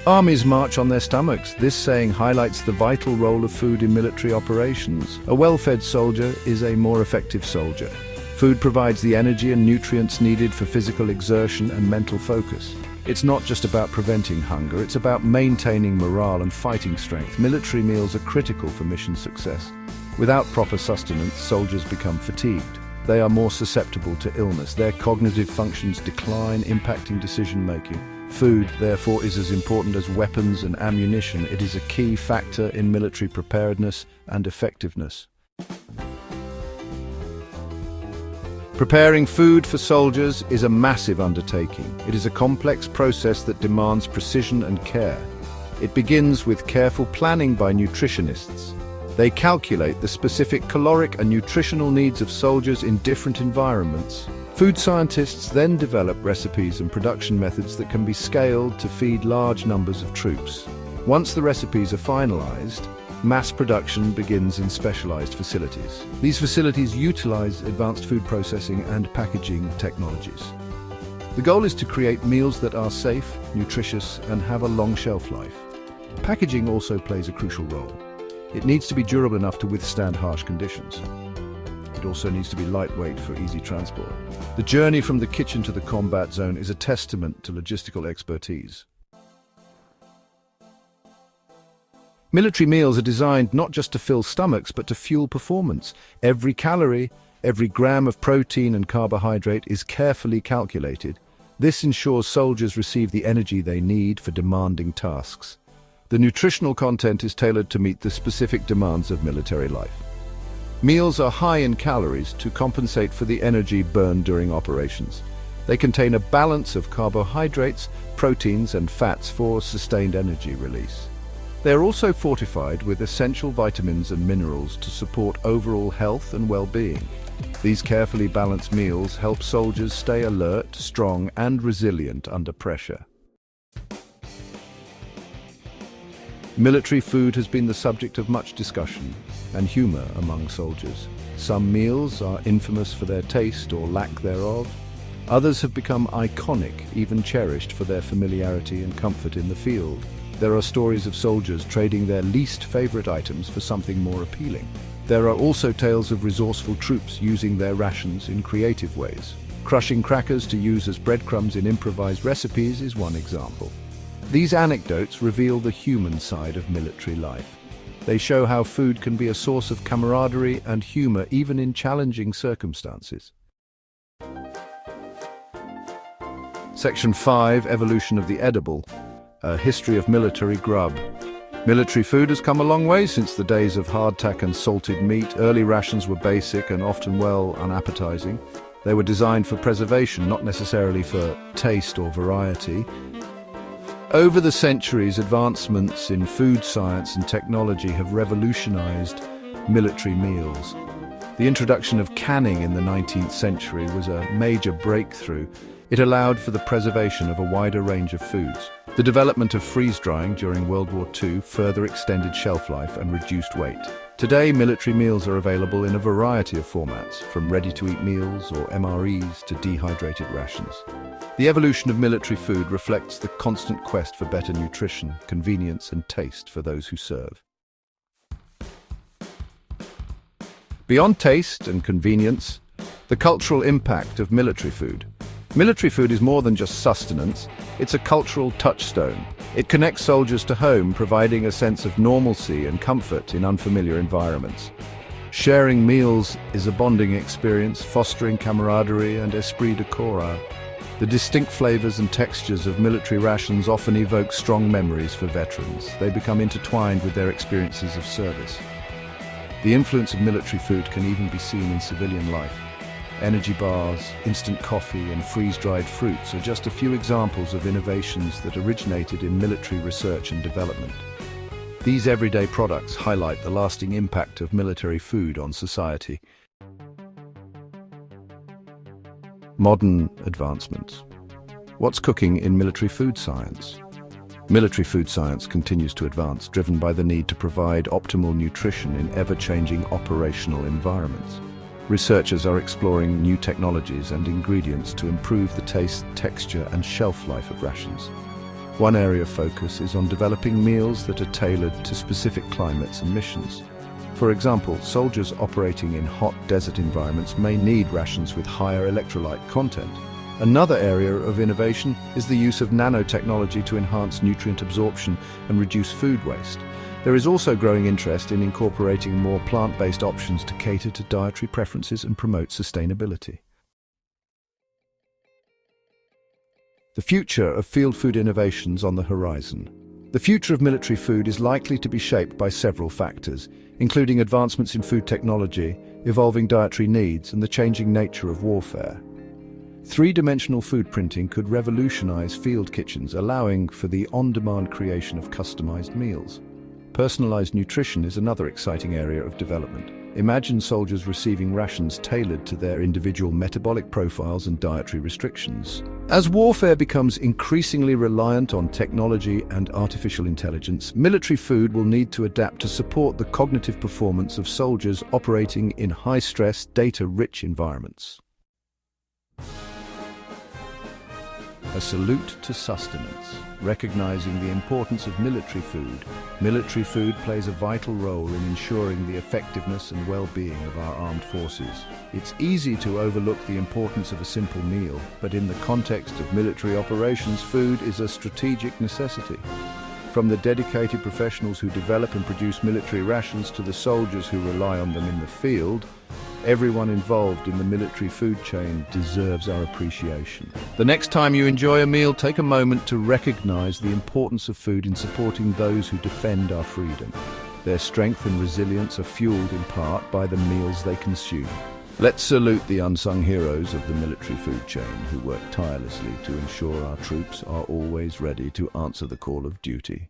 Armies march on their stomachs. This saying highlights the vital role of food in military operations. A well-fed soldier is a more effective soldier. Food provides the energy and nutrients needed for physical exertion and mental focus. It's not just about preventing hunger, it's about maintaining morale and fighting strength. Military meals are critical for mission success. Without proper sustenance, soldiers become fatigued. They are more susceptible to illness. Their cognitive functions decline, impacting decision-making. Food, therefore, is as important as weapons and ammunition. It is a key factor in military preparedness and effectiveness. Preparing food for soldiers is a massive undertaking. It is a complex process that demands precision and care. It begins with careful planning by nutritionists. They calculate the specific caloric and nutritional needs of soldiers in different environments. Food scientists then develop recipes and production methods that can be scaled to feed large numbers of troops. Once the recipes are finalized, mass production begins in specialized facilities. These facilities utilize advanced food processing and packaging technologies. The goal is to create meals that are safe, nutritious, and have a long shelf life. Packaging also plays a crucial role. It needs to be durable enough to withstand harsh conditions. It also needs to be lightweight for easy transport. The journey from the kitchen to the combat zone is a testament to logistical expertise. Military meals are designed not just to fill stomachs, but to fuel performance. Every calorie, every gram of protein and carbohydrate is carefully calculated. This ensures soldiers receive the energy they need for demanding tasks. The nutritional content is tailored to meet the specific demands of military life. Meals are high in calories to compensate for the energy burned during operations. They contain a balance of carbohydrates, proteins, and fats for sustained energy release. They are also fortified with essential vitamins and minerals to support overall health and well-being. These carefully balanced meals help soldiers stay alert, strong, and resilient under pressure. Military food has been the subject of much discussion and humor among soldiers. Some meals are infamous for their taste or lack thereof. Others have become iconic, even cherished for their familiarity and comfort in the field. There are stories of soldiers trading their least favorite items for something more appealing. There are also tales of resourceful troops using their rations in creative ways. Crushing crackers to use as breadcrumbs in improvised recipes is one example. These anecdotes reveal the human side of military life. They show how food can be a source of camaraderie and humor even in challenging circumstances. Section 5, Evolution of the Edible. A history of military grub. Military food has come a long way since the days of hardtack and salted meat. Early rations were basic and often unappetizing. They were designed for preservation, not necessarily for taste or variety. Over the centuries, advancements in food science and technology have revolutionized military meals. The introduction of canning in the 19th century was a major breakthrough. It allowed for the preservation of a wider range of foods. The development of freeze-drying during World War II further extended shelf life and reduced weight. Today, military meals are available in a variety of formats, from ready-to-eat meals or MREs to dehydrated rations. The evolution of military food reflects the constant quest for better nutrition, convenience, and taste for those who serve. Beyond taste and convenience, the cultural impact of military food. Military food is more than just sustenance, it's a cultural touchstone. It connects soldiers to home, providing a sense of normalcy and comfort in unfamiliar environments. Sharing meals is a bonding experience, fostering camaraderie and esprit de corps. The distinct flavors and textures of military rations often evoke strong memories for veterans. They become intertwined with their experiences of service. The influence of military food can even be seen in civilian life. Energy bars, instant coffee, and freeze-dried fruits are just a few examples of innovations that originated in military research and development. These everyday products highlight the lasting impact of military food on society. Modern advancements. What's cooking in military food science? Military food science continues to advance, driven by the need to provide optimal nutrition in ever-changing operational environments. Researchers are exploring new technologies and ingredients to improve the taste, texture, and shelf life of rations. One area of focus is on developing meals that are tailored to specific climates and missions. For example, soldiers operating in hot desert environments may need rations with higher electrolyte content. Another area of innovation is the use of nanotechnology to enhance nutrient absorption and reduce food waste. There is also growing interest in incorporating more plant-based options to cater to dietary preferences and promote sustainability. The future of field food innovations on the horizon. The future of military food is likely to be shaped by several factors, including advancements in food technology, evolving dietary needs, and the changing nature of warfare. Three-dimensional food printing could revolutionize field kitchens, allowing for the on-demand creation of customized meals. Personalized nutrition is another exciting area of development. Imagine soldiers receiving rations tailored to their individual metabolic profiles and dietary restrictions. As warfare becomes increasingly reliant on technology and artificial intelligence, military food will need to adapt to support the cognitive performance of soldiers operating in high-stress, data-rich environments. A salute to sustenance, recognizing the importance of military food. Military food plays a vital role in ensuring the effectiveness and well-being of our armed forces. It's easy to overlook the importance of a simple meal, but in the context of military operations, food is a strategic necessity. From the dedicated professionals who develop and produce military rations to the soldiers who rely on them in the field, everyone involved in the military food chain deserves our appreciation. The next time you enjoy a meal, take a moment to recognize the importance of food in supporting those who defend our freedom. Their strength and resilience are fueled in part by the meals they consume. Let's salute the unsung heroes of the military food chain who work tirelessly to ensure our troops are always ready to answer the call of duty.